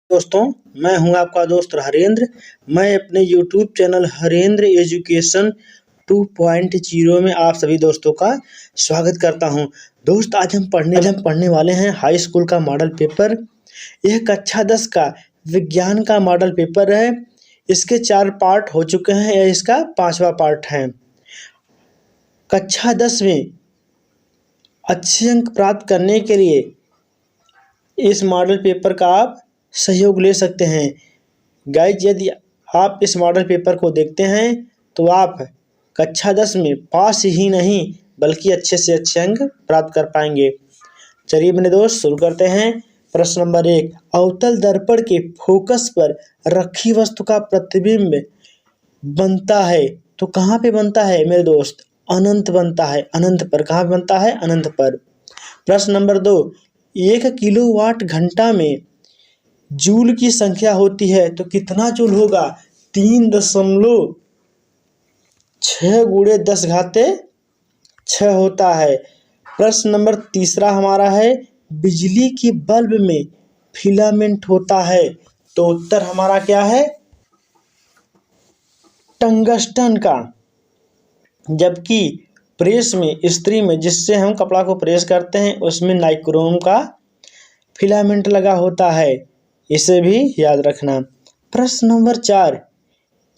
दोस्तों, मैं हूं आपका दोस्त हरेंद्र। मैं अपने YouTube चैनल हरेंद्र एजुकेशन 2.0 में आप सभी दोस्तों का स्वागत करता हूं। दोस्त, आज हम पढ़ने वाले हैं हाई स्कूल का मॉडल पेपर। यह कक्षा 10 का विज्ञान का मॉडल पेपर है। इसके 4 पार्ट हो चुके हैं, यह इसका 5वां पार्ट है। कक्षा 10 में अच्छे अंक प्राप्त करने के लिए इस मॉडल पेपर का आप सहयोग ले सकते हैं। गाइज, यदि आप इस मॉडल पेपर को देखते हैं तो आप कक्षा 10 में पास ही नहीं बल्कि अच्छे से अच्छे अंक प्राप्त कर पाएंगे। चलिए मेरे दोस्त, शुरू करते हैं। प्रश्न नंबर 1, अवतल दर्पण के फोकस पर रखी वस्तु का प्रतिबिंब बनता है तो कहाँ पे बनता है मेरे दोस्त? अनंत बनता है, अनंत पर। कहाँ बनता है? अनंत पर। प्रश्न नंबर 2, 1 किलोवाट घंटा में जूल की संख्या होती है तो कितना जूल होगा? 3.6 गुणे 10 घाते 6 होता है। प्रश्न नंबर 3 हमारा है, बिजली की बल्ब में फिलामेंट होता है तो उत्तर हमारा क्या है? टंगस्टन का। जबकि प्रेस में, इस्त्री में जिससे हम कपड़ा को प्रेस करते हैं उसमें नाइक्रोम का फिलामेंट लगा होता है। इसे भी याद रखना। प्रश्न नंबर 4,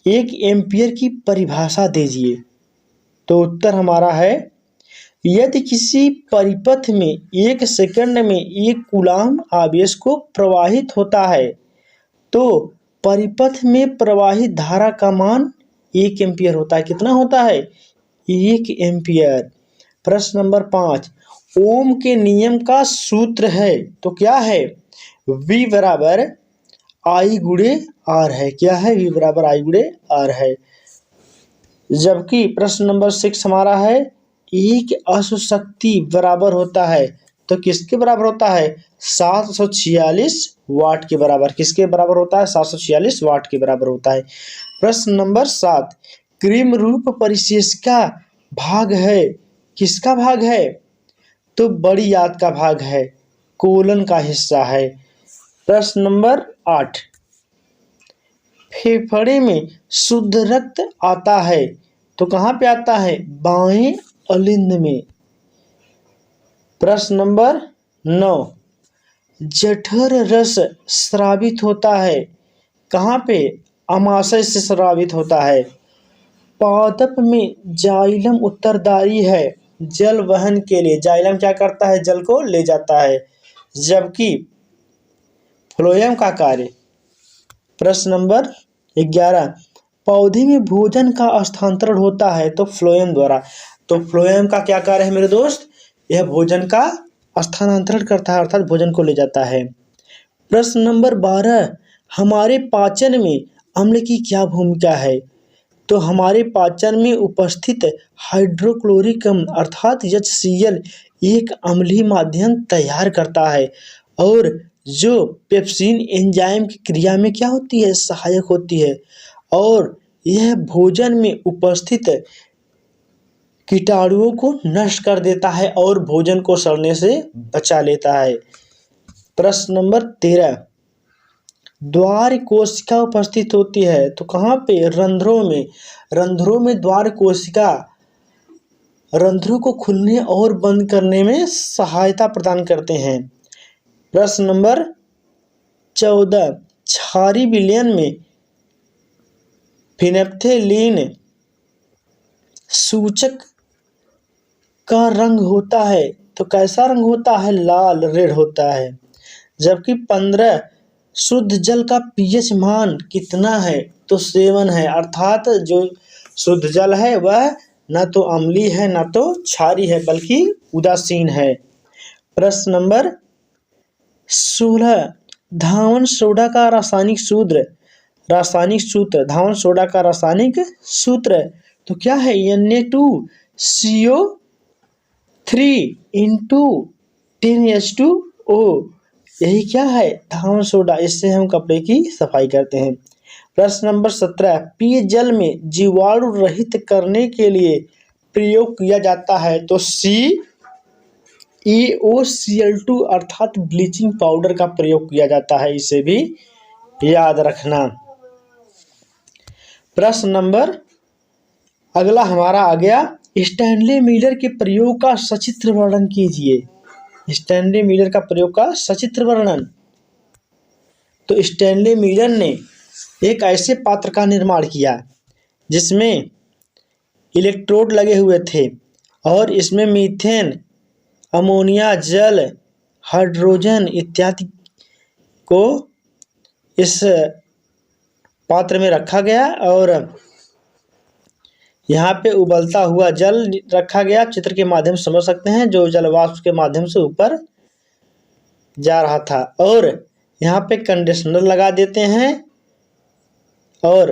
1 एम्पियर की परिभाषा दीजिए तो उत्तर हमारा है, यदि किसी परिपथ में 1 सेकंड में 1 कूलाम आवेश को प्रवाहित होता है तो परिपथ में प्रवाहित धारा का मान 1 एम्पियर होता है। कितना होता है? 1 एम्पियर। प्रश्न नंबर 5, ओम के नियम का सूत्र है तो क्या है? V बराबर I गुणे R है। क्या है? V बराबर I गुणे R है। जबकि प्रश्न नंबर 6 हमारा है, एक अश्व शक्ति बराबर होता है तो किसके बराबर होता है? 746 वाट के बराबर। किसके बराबर होता है? 746 वाट के बराबर होता है। प्रश्न नंबर 7, क्रीम रूप परिशेष का भाग है। किसका भाग है? तो बड़ी याद का भाग है, कोलन का हिस्सा है। प्रश्न नंबर 8, फेफड़े में शुद्ध रक्त आता है तो कहाँ पे आता है? बाएं अलिंद में। प्रश्न नंबर 9, जठर रस स्रावित होता है कहाँ पे? अमाशय से स्रावित होता है। पादप में जाइलम उत्तरदायी है जल वहन के लिए। जाइलम क्या करता है? जल को ले जाता है। जबकि फ्लोएम का कार्य। प्रश्न नंबर 11, पौधे में भोजन का स्थानांतरण होता है तो फ्लोएम द्वारा। तो फ्लोएम का क्या कार्य है मेरे दोस्त? यह भोजन का स्थानांतरण करता है, अर्थात भोजन को ले जाता है। प्रश्न नंबर 12, हमारे पाचन में अम्ल की क्या भूमिका है? तो हमारे पाचन में उपस्थित हाइड्रोक्लोरिक अम्ल अर्थात HCl एक अम्लीय माध्यम तैयार करता है और जो पेप्सिन एंजाइम की क्रिया में क्या होती है? सहायक होती है और यह भोजन में उपस्थित कीटाणुओं को नष्ट कर देता है और भोजन को सड़ने से बचा लेता है। प्रश्न नंबर 13, द्वार कोशिका उपस्थित होती है तो कहाँ पे? रंध्रों में। रंध्रों में द्वार कोशिका रंध्रों को खुलने और बंद करने में सहायता प्रदान करते हैं। प्रश्न नंबर 14, क्षारीय विलयन में फिनेप्थेलीन सूचक का रंग होता है तो कैसा रंग होता है? लाल, रेड होता है। जबकि 15, शुद्ध जल का pH मान कितना है? तो 7 है, अर्थात जो शुद्ध जल है वह न तो अम्लीय है न तो क्षारीय है बल्कि उदासीन है। प्रश्न नंबर 16, धावन सोडा का रासायनिक सूत्र धावन सोडा का रासायनिक सूत्र तो क्या है? Na2CO3 into 10H2O। यही क्या है? धावन सोडा। इससे हम कपड़े की सफाई करते हैं। प्रश्न नंबर 17, पेयजल में जीवाणु रहित करने के लिए प्रयोग किया जाता है तो CaOCl2 अर्थात ब्लीचिंग पाउडर का प्रयोग किया जाता है। इसे भी याद रखना। प्रश्न नंबर अगला हमारा आ गया, स्टैनली मिलर के प्रयोग का सचित्र वर्णन कीजिए। स्टैनली मिलर का प्रयोग का सचित्र वर्णन। तो स्टैनली मिलर ने एक ऐसे पात्र का निर्माण किया जिसमें इलेक्ट्रोड लगे हुए थे और इसमें मीथेन, अमोनिया, जल, हाइड्रोजन इत्यादि को इस पात्र में रखा गया और यहाँ पे उबलता हुआ जल रखा गया। चित्र के माध्यम से समझ सकते हैं, जो जल वाष्प के माध्यम से ऊपर जा रहा था। और यहाँ पे कंडीशनर लगा देते हैं और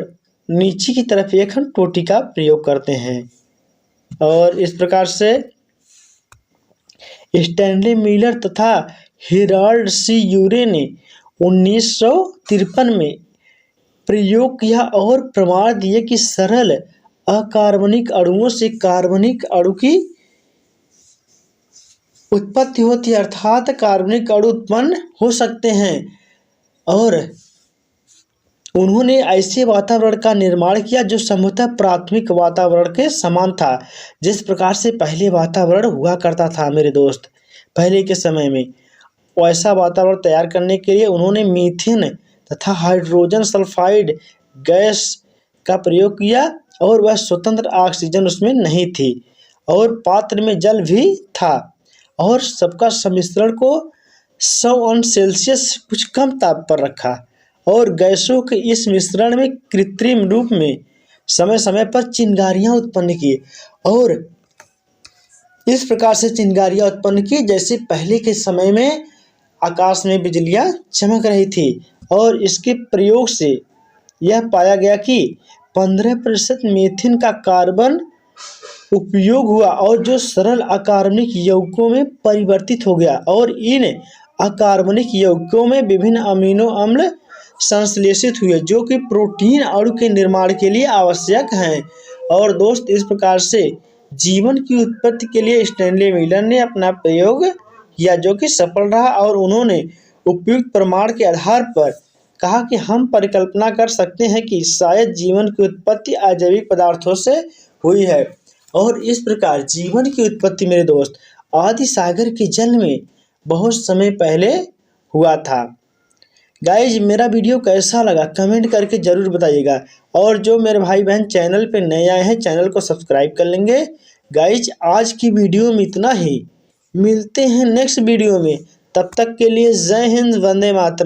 नीचे की तरफ एक हम टोटी का प्रयोग करते हैं। और इस प्रकार से स्टैनली मिलर तथा हेराल्ड सी यूरे ने 1953 में प्रयोग किया और प्रमाण दिए कि सरल अकार्बनिक अणुओं से कार्बनिक अणु की उत्पत्ति होती है, अर्थात कार्बनिक अणु उत्पन्न हो सकते हैं। और उन्होंने ऐसे वातावरण का निर्माण किया जो संभवतः प्राथमिक वातावरण के समान था, जिस प्रकार से पहले वातावरण हुआ करता था मेरे दोस्त पहले के समय में। वैसा वातावरण तैयार करने के लिए उन्होंने मीथेन तथा हाइड्रोजन सल्फाइड गैस का प्रयोग किया और वह स्वतंत्र ऑक्सीजन उसमें नहीं थी और पात्र में जल भी था और सबका सम्मिश्रण को 100 अंश सेल्सियस कुछ कम ताप पर रखा और गैसों के इस मिश्रण में कृत्रिम रूप में समय समय पर चिंगारियां उत्पन्न की और इस प्रकार से चिंगारियां उत्पन्न की जैसे पहले के समय में आकाश में बिजलियां चमक रही थी। और इसके प्रयोग से यह पाया गया कि 15% मीथेन का कार्बन उपयोग हुआ और जो सरल अकार्बनिक यौगिकों में परिवर्तित हो गया और इन अकार्बनिक यौगिकों में विभिन्न अमीनो अम्ल संश्लेषित हुए जो कि प्रोटीन अणु के निर्माण के लिए आवश्यक हैं। और दोस्त इस प्रकार से जीवन की उत्पत्ति के लिए स्टैनली मिलर ने अपना प्रयोग किया जो कि सफल रहा और उन्होंने उपयुक्त प्रमाण के आधार पर कहा कि हम परिकल्पना कर सकते हैं कि शायद जीवन की उत्पत्ति अजैविक पदार्थों से हुई है। और इस प्रकार जीवन की उत्पत्ति मेरे दोस्त आदि सागर के जल में बहुत समय पहले हुआ था। गाइज मेरा वीडियो कैसा लगा कमेंट करके ज़रूर बताइएगा और जो मेरे भाई बहन चैनल पे नए आए हैं चैनल को सब्सक्राइब कर लेंगे। गाइज आज की वीडियो में इतना ही, मिलते हैं नेक्स्ट वीडियो में, तब तक के लिए जय हिंद, वंदे मातरम।